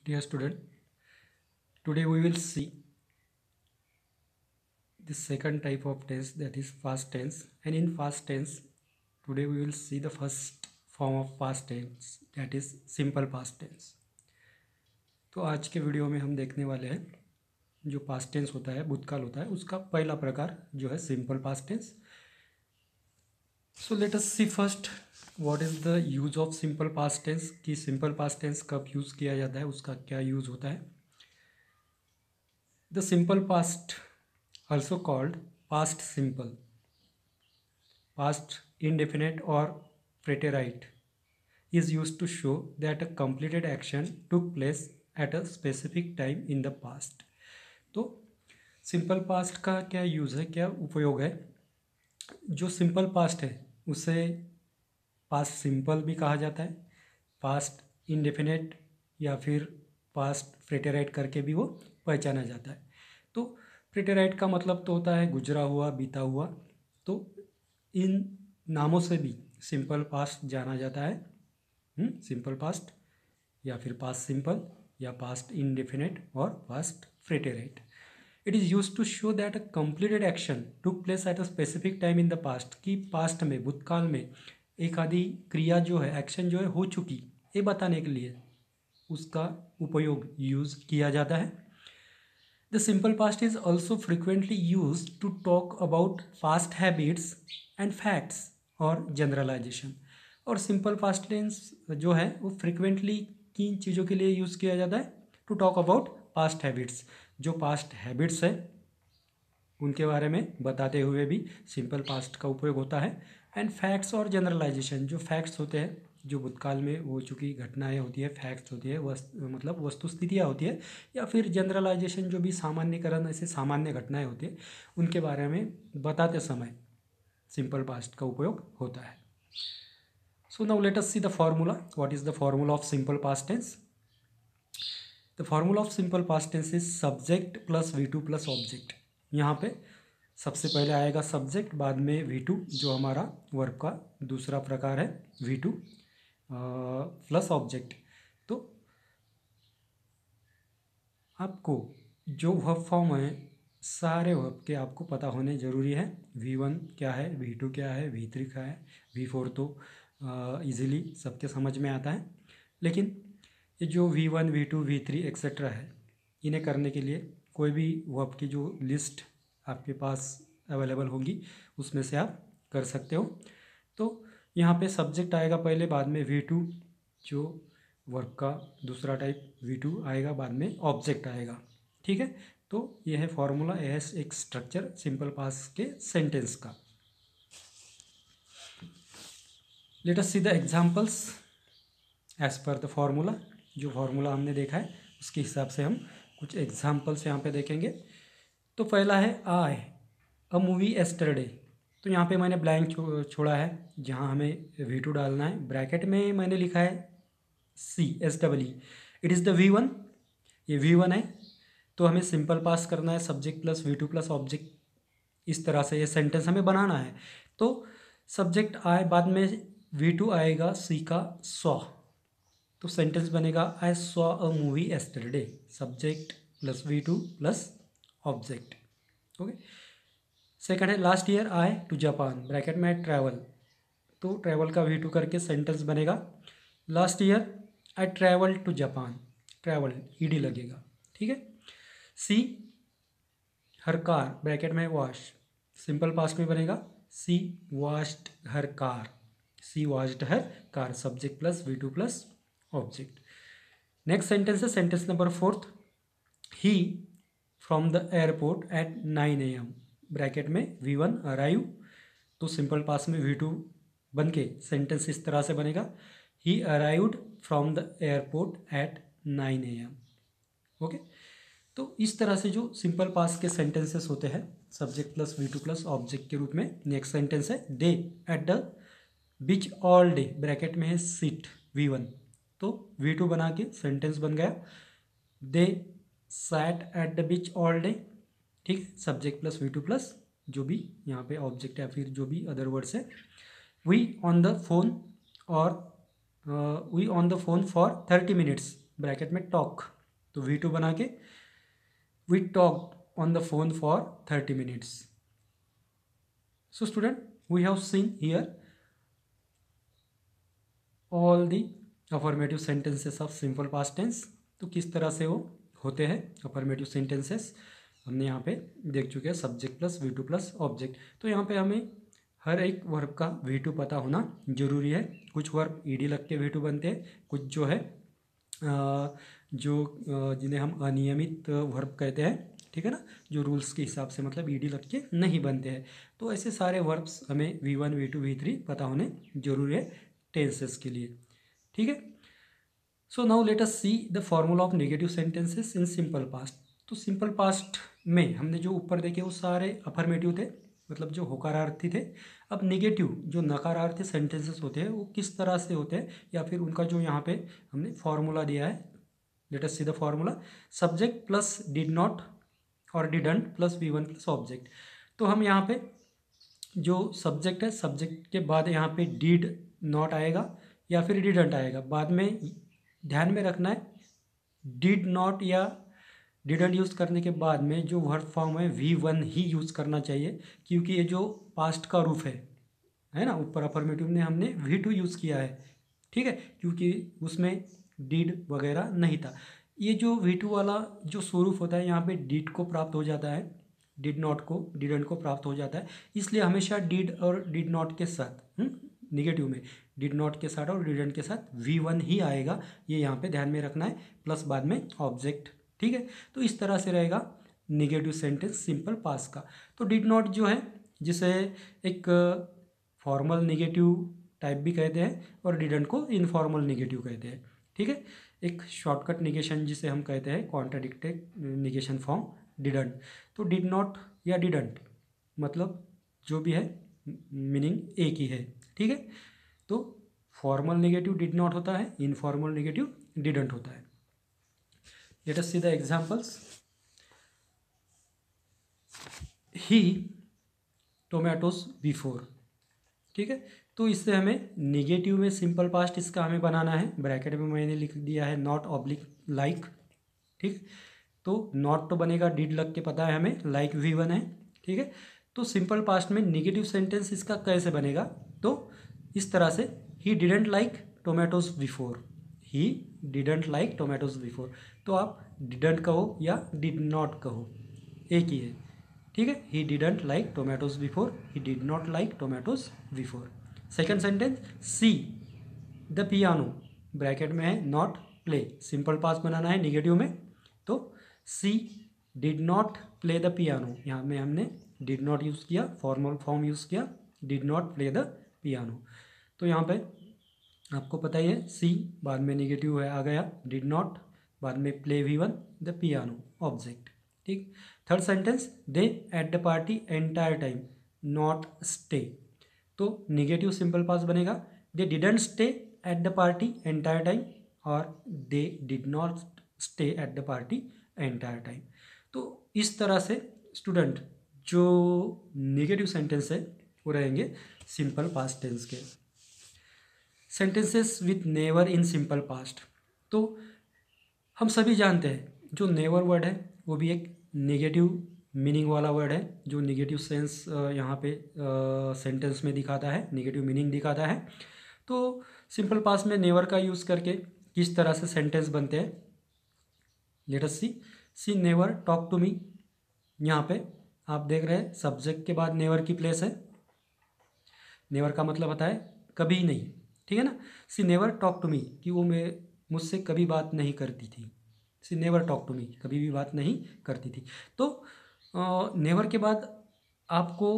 Dear student, today we will see the second type of tense, that is past tense. And in past tense, today we will see the first form of past tense, that is simple past tense. तो आज के video में हम देखने वाले हैं जो past tense होता है, भूतकाल होता है, उसका पहला प्रकार जो है simple past tense. So let us see first what is the use of simple past tense, कि सिंपल पास्ट टेंस कब यूज़ किया जाता है, उसका क्या यूज़ होता है. The simple past also called past simple, past indefinite or preterite, is used to show that a completed action took place at a specific time in the past. तो simple past का क्या use है, क्या उपयोग है. जो simple past है उसे पास्ट सिंपल भी कहा जाता है, पास्ट इंडेफिनेट या फिर पास्ट प्रेटेराइट करके भी वो पहचाना जाता है. तो प्रेटेराइट का मतलब तो होता है गुजरा हुआ, बीता हुआ. तो इन नामों से भी सिंपल पास्ट जाना जाता है, सिंपल पास्ट या फिर पास्ट सिंपल या पास्ट इंडेफिनेट और past preterite. It is use to show that a completed action took place at a specific time in the past, कि पास्ट में, भूतकाल में एक आदि क्रिया जो है, एक्शन जो है हो चुकी, ये बताने के लिए उसका उपयोग यूज़ किया जाता है. The simple past is also frequently used to talk about past habits and facts or generalization. और simple past tense जो है वो frequently किन चीज़ों के लिए यूज़ किया जाता है, to talk about past habits. जो past habits है उनके बारे में बताते हुए भी सिंपल पास्ट का उपयोग होता है. एंड फैक्ट्स और जनरलाइजेशन, जो फैक्ट्स होते हैं, जो भूतकाल में हो चुकी घटनाएं होती है, फैक्ट्स होती है, मतलब वस्तुस्थितियाँ होती है, या फिर जनरलाइजेशन जो भी सामान्यकरण, ऐसे सामान्य घटनाएं होती है, उनके बारे में बताते समय सिंपल पास्ट का उपयोग होता है. So now let us see the formula. What is the formula of simple past tense. The formula of simple past tense is subject plus V2 plus object. यहाँ पे सबसे पहले आएगा सब्जेक्ट, बाद में V2 जो हमारा वर्ब का दूसरा प्रकार है, V2 प्लस ऑब्जेक्ट. तो आपको जो वर्ब फॉर्म है, सारे वर्ब के आपको पता होने ज़रूरी है. V1 क्या है, V2 क्या है, V3 क्या है, V4 तो इजीली सबके समझ में आता है. लेकिन ये जो V1, V2, V3 एक्सेट्रा है, इन्हें करने के लिए कोई भी वर्ब की जो लिस्ट आपके पास अवेलेबल होगी उसमें से आप कर सकते हो. तो यहाँ पे सब्जेक्ट आएगा पहले, बाद में V2 जो वर्ब का दूसरा टाइप V2 आएगा, बाद में ऑब्जेक्ट आएगा. ठीक है. तो यह है फॉर्मूला, यह है एक स्ट्रक्चर सिंपल पास्ट के सेंटेंस का. Let us see the examples as per the formula. जो फॉर्मूला हमने देखा है उसके हिसाब से हम कुछ एग्जाम्पल्स यहाँ पे देखेंगे. तो पहला है आई अ मूवी एस्टरडे. तो यहाँ पे मैंने ब्लैंक छोड़ा है जहाँ हमें V2 डालना है. ब्रैकेट में मैंने लिखा है CSEE. It is the V1. ये V1 है. तो हमें सिंपल पास करना है, subject plus V2 plus object. इस तरह से ये सेंटेंस हमें बनाना है. तो सब्जेक्ट आए, बाद में V2 आएगा सी का सॉ. तो सेंटेंस बनेगा I saw a movie yesterday. Subject plus V2 plus object. Okay. Second है last year I to Japan. Bracket में ट्रैवल. तो ट्रैवल का V2 करके सेंटेंस बनेगा last year I travel to Japan. Travel ED लगेगा. ठीक है. सी हर कार, ब्रैकेट में वॉश. सिंपल पास्ट में बनेगा she washed her car. She washed her car. Subject plus V2 plus object. Next sentence है sentence number 4. He from the airport at 9 AM. Bracket में V1 arrive. तो simple past में V2 बन के sentence इस तरह से बनेगा ही arrived from the airport at 9 AM. Okay. तो इस तरह से जो सिंपल पास्ट के सेंटेंसेस होते हैं subject plus V2 plus object के रूप में. नेक्स्ट सेंटेंस है they at the beach all day. Bracket में है सिट V1. तो V2 बना के सेंटेंस बन गया they sat at the beach all day. ठीक है. सब्जेक्ट प्लस V2 प्लस जो भी यहाँ पे ऑब्जेक्ट या फिर जो भी अदर वर्ड्स है. वी ऑन द फोन और we on the phone for 30 minutes. Bracket में टॉक. तो V2 बना के we talked on the phone for 30 minutes. So student, we have seen here all the affirmative sentences of simple past tense. तो किस तरह से वो होते हैं अफर्मेटिव सेंटेंसेस हमने यहाँ पे देख चुके हैं, subject plus V2 plus object. तो यहाँ पे हमें हर एक वर्ब का V2 पता होना जरूरी है। कुछ वर्ब ईडी लग के V2 बनते हैं, कुछ जो है जिन्हें हम अनियमित वर्ब कहते हैं, ठीक है ना, जो रूल्स के हिसाब से मतलब ईडी लग के नहीं बनते हैं। तो ऐसे सारे वर्ब्स हमें V1 V2 V3 पता होने जरूरी है टेंसेस के लिए, ठीक है। So now let us see the formula of negative sentences in simple past. तो सिंपल पास्ट में हमने जो ऊपर देखे वो सारे अफर्मेटिव थे, मतलब जो होकारार्थी थे। अब नेगेटिव जो नकारार्थी सेंटेंसेस होते हैं वो किस तरह से होते हैं, या फिर उनका जो यहाँ पे हमने फॉर्मूला दिया है, let us see the formula. Subject plus did not और didn't plus V1 plus object. तो हम यहाँ पे जो सब्जेक्ट है, सब्जेक्ट के बाद यहाँ पे डिड नॉट आएगा या फिर डिडंट आएगा। बाद में ध्यान में रखना है डिड नॉट या डिडंट यूज़ करने के बाद में जो वर्ब फॉर्म है V1 ही यूज़ करना चाहिए, क्योंकि ये जो पास्ट का रूप है ना, ऊपर अफर्मेटिव में हमने V2 यूज़ किया है, ठीक है, क्योंकि उसमें डिड वगैरह नहीं था। ये जो V2 वाला जो स्वरूप होता है यहाँ पे डिड को प्राप्त हो जाता है, डिड नॉट को डिडंट को प्राप्त हो जाता है, इसलिए हमेशा डिड और डिड नॉट के साथ निगेटिव में डिड नॉट के साथ और डिडंट के साथ V1 ही आएगा, ये यहाँ पे ध्यान में रखना है, प्लस बाद में ऑब्जेक्ट, ठीक है। तो इस तरह से रहेगा निगेटिव सेंटेंस सिंपल पास्ट का। तो डिड नॉट जो है, जिसे एक फॉर्मल निगेटिव टाइप भी कहते हैं और डिडंट को इनफॉर्मल निगेटिव कहते हैं, ठीक है। एक शॉर्टकट निगेशन जिसे हम कहते हैं कॉन्ट्राडिक्टेड निगेशन फॉर्म डिडंट। तो डिड नॉट या डिडंट मतलब जो भी है मीनिंग एक ही है, ठीक है। तो फॉर्मल नेगेटिव डिड नॉट होता है, इनफॉर्मल नेगेटिव डिडंट होता है। Let us see the examples. He tomatoes before, ठीक है। तो इससे हमें नेगेटिव में सिंपल पास्ट इसका हमें बनाना है। ब्रैकेट में मैंने लिख दिया है नॉट ऑब्लिक लाइक, ठीक। तो नॉट तो बनेगा डिड लग के पता है हमें, लाइक V1 है, ठीक है। तो सिंपल पास्ट में नेगेटिव सेंटेंस इसका कैसे बनेगा, तो इस तरह से ही didn't like tomatoes before, he didn't like tomatoes before. तो आप डिडंट कहो या डिड नॉट कहो, एक ही है, ठीक है। He didn't like tomatoes before, he did not like tomatoes before. Second sentence, she the piano, bracket में है नॉट प्ले, सिंपल पास्ट बनाना है निगेटिव में। तो she did not play the piano, यहाँ में हमने डिड नॉट यूज़ किया, फॉर्मल फॉर्म यूज़ किया, did not play the piano. तो यहाँ पे आपको पता ही है सी बाद में नेगेटिव है आ गया, डिड नॉट बाद में play V1 the piano object, ठीक। Third sentence, they at the party entire time not stay. तो नेगेटिव सिंपल पास्ट बनेगा they didn't stay at the party entire time और they did not stay at the party entire time. तो इस तरह से student जो negative sentence है वो रहेंगे सिंपल पास्ट टेंस के। Sentences with never in simple past. तो हम सभी जानते हैं जो नेवर वर्ड है वो भी एक नेगेटिव मीनिंग वाला वर्ड है, जो नेगेटिव सेंस यहाँ पे सेंटेंस में दिखाता है, नेगेटिव मीनिंग दिखाता है। तो सिंपल पास्ट में नेवर का यूज़ करके किस तरह से सेंटेंस बनते हैं, let us see never talk to me. यहाँ पे आप देख रहे हैं सब्जेक्ट के बाद नेवर की प्लेस है, नेवर का मतलब होता है कभी नहीं, ठीक है ना। सी नेवर टॉक टू मी कि वो मुझसे कभी बात नहीं करती थी, सी नेवर टॉक टू मी कभी भी बात नहीं करती थी। तो नेवर के बाद आपको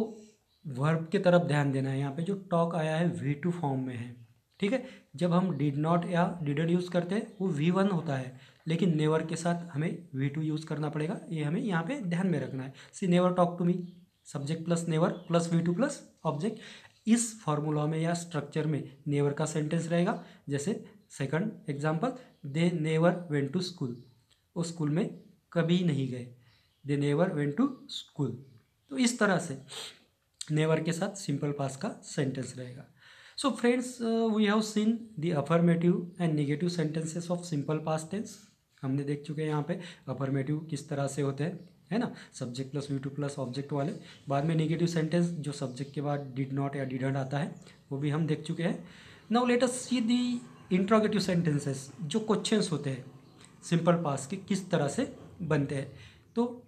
वर्ब के तरफ ध्यान देना है। यहाँ पे जो टॉक आया है V2 फॉर्म में है, ठीक है। जब हम डिड नॉट या डिडंट यूज़ करते हैं वो V1 होता है, लेकिन नेवर के साथ हमें V2 यूज़ करना पड़ेगा, ये हमें यहाँ पे ध्यान में रखना है। She never talk to me, subject plus never plus V2 plus object. इस फॉर्मूला में या स्ट्रक्चर में नेवर का सेंटेंस रहेगा। जैसे second example, they never went to school, वो स्कूल में कभी नहीं गए, they never went to school. तो इस तरह से नेवर के साथ सिंपल पास्ट का सेंटेंस रहेगा। So friends, we have seen the affirmative and negative sentences of simple past tense. हमने देख चुके हैं यहाँ पे अफर्मेटिव किस तरह से होते हैं, है ना, subject plus V2 plus object वाले। बाद में नेगेटिव सेंटेंस जो सब्जेक्ट के बाद डिड नॉट या डिडंट आता है वो भी हम देख चुके हैं। नाउ लेट अस सी दी इंट्रोगेटिव सेंटेंसेस, जो क्वेश्चंस होते हैं सिंपल पास्ट के किस तरह से बनते हैं। तो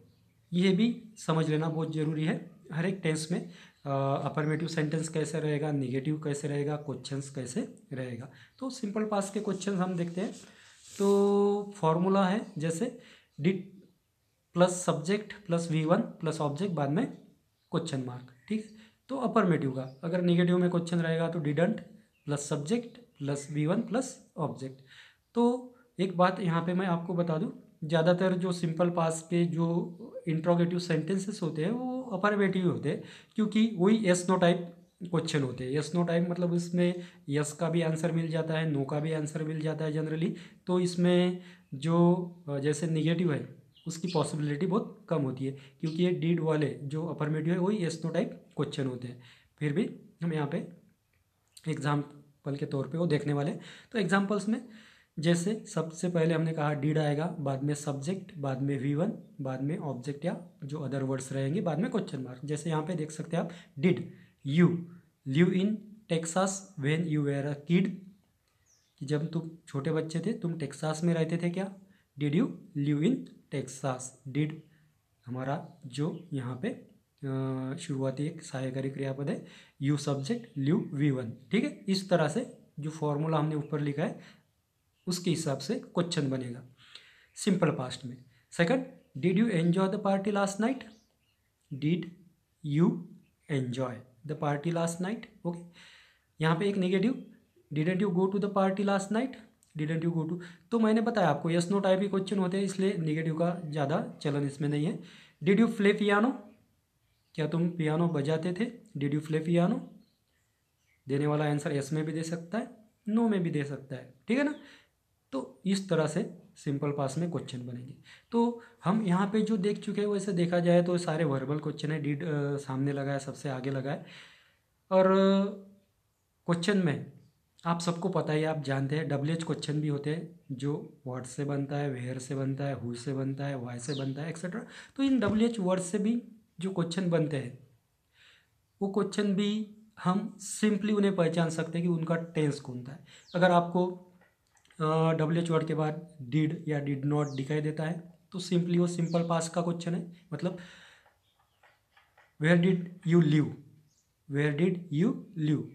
ये भी समझ लेना बहुत ज़रूरी है। हर एक टेंस में अफर्मेटिव सेंटेंस कैसे रहेगा, नेगेटिव कैसे रहेगा, क्वेश्चंस कैसे रहेगा। तो सिंपल पास्ट के क्वेश्चंस हम देखते हैं। तो फॉर्मूला है जैसे did plus subject plus V1 plus object बाद में क्वेश्चन मार्क, ठीक है। तो अफर्मेटिव का अगर नेगेटिव में क्वेश्चन रहेगा तो didn't plus subject plus V1 plus object. तो एक बात यहाँ पे मैं आपको बता दूँ, ज़्यादातर जो सिंपल पास्ट के जो इंट्रोगेटिव सेंटेंसेस होते हैं वो अफर्मेटिव होते हैं, क्योंकि वही यस नो टाइप क्वेश्चन होते हैं। यस नो टाइप मतलब इसमें यस का भी आंसर मिल जाता है, नो का भी आंसर मिल जाता है जनरली। तो इसमें जो जैसे निगेटिव है उसकी पॉसिबिलिटी बहुत कम होती है, क्योंकि ये डीड वाले जो अफर्मेटिव है वही यस नो टाइप क्वेश्चन होते हैं। फिर भी हम यहाँ पे एग्जाम्पल के तौर पे वो देखने वाले। तो एग्जाम्पल्स में जैसे सबसे पहले हमने कहा डीड आएगा, बाद में सब्जेक्ट, बाद में V1, बाद में ऑब्जेक्ट या जो अदर वर्ड्स रहेंगे, बाद में क्वेश्चन मार्क। जैसे यहाँ पे देख सकते हैं आप, did you live in Texas when you were a kid, कि जब तुम छोटे बच्चे थे तुम टेक्सास में रहते थे क्या। Did you live in Texas, did हमारा जो यहाँ पे शुरुआती एक सहायकारी क्रियापद है, यू सब्जेक्ट लिव V1, ठीक है। इस तरह से जो फॉर्मूला हमने ऊपर लिखा है उसके हिसाब से क्वेश्चन बनेगा सिंपल पास्ट में। Second, did you enjoy the party last night, did you enjoy the party last night, okay. यहाँ पे एक negative, didn't you go to the party last night, didn't you go to. तो मैंने बताया आपको yes no type के question होते हैं, इसलिए नेगेटिव का ज़्यादा चलन इसमें नहीं है। डिड यू प्ले पियानो, क्या तुम पियानो बजाते थे, डिड यू प्ले पियानो। देने वाला आंसर यस में भी दे सकता है, नो में भी दे सकता है, ठीक है ना। तो इस तरह से सिंपल पास्ट में क्वेश्चन बनेंगे। तो हम यहाँ पे जो देख चुके हैं वैसे देखा जाए तो सारे वर्बल क्वेश्चन है, डिड सामने लगा है, सबसे आगे लगा है। और क्वेश्चन में आप सबको पता है, आप जानते हैं WH क्वेश्चन भी होते हैं, जो वर्ड से बनता है, वेयर से बनता है, हु से बनता है, वाई से बनता है, एक्सेट्रा। तो इन WH वर्ड से भी जो क्वेश्चन बनते हैं वो क्वेश्चन भी हम सिंपली उन्हें पहचान सकते हैं कि उनका टेंस कौन सा है। अगर आपको WH वर्ड के बाद डिड या डिड नॉट दिखाई देता है तो सिंपली वो सिंपल पास्ट का क्वेश्चन है। मतलब where did you live, where did you live,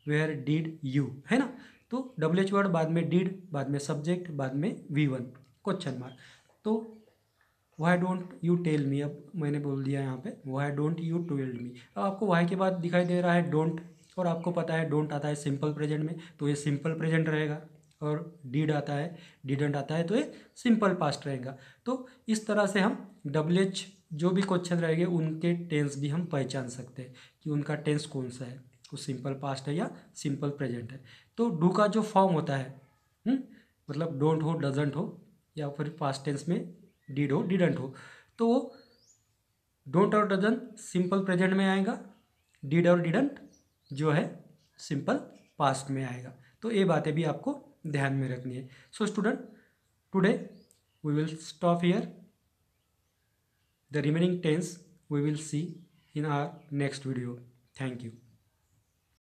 where did you, है ना। तो WH वर्ड बाद में डिड, बाद में सब्जेक्ट, बाद में V1 क्वेश्चन मार्क। तो why don't you tell me, अब मैंने बोल दिया यहाँ पे why don't you tell me. अब आपको वाई के बाद दिखाई दे रहा है डोंट, और आपको पता है डोंट आता है सिंपल प्रेजेंट में, तो ये सिंपल प्रेजेंट रहेगा। और डिड आता है, डिडंट आता है, तो ये सिंपल पास्ट रहेगा। तो इस तरह से हम WH जो भी क्वेश्चन रहेंगे उनके टेंस भी हम पहचान सकते हैं कि उनका टेंस कौन सा है, वो सिंपल पास्ट है या सिंपल प्रेजेंट है। तो डू का जो फॉर्म होता है, मतलब डोंट हो, डजंट हो, या फिर पास्ट टेंस में डिड हो, डिडंट हो, तो वो डोंट और डजंट सिंपल प्रेजेंट में आएगा, डिड और डिडंट जो है सिंपल पास्ट में आएगा। तो ये बातें भी आपको ध्यान में रखनी है। So student, today we will stop here, the remaining tense we will see in our next video. Thank you.